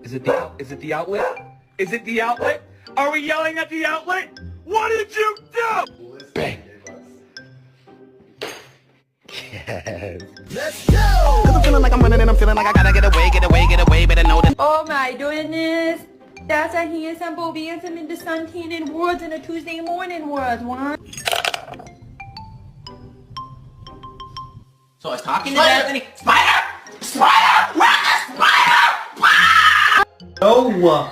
Is it the outlet? Is it the outlet? Are we yelling at the outlet? What did you do? Bang. Yes. Let's go! Cause I'm feeling like I'm running and I'm feeling like I gotta get away, better know that. Oh my goodness. That's a handsome Bobby handsome in the sun tanning words in a Tuesday morning words. What? So I was talking to Bethany. Spider! Spider! Where's the spider? No.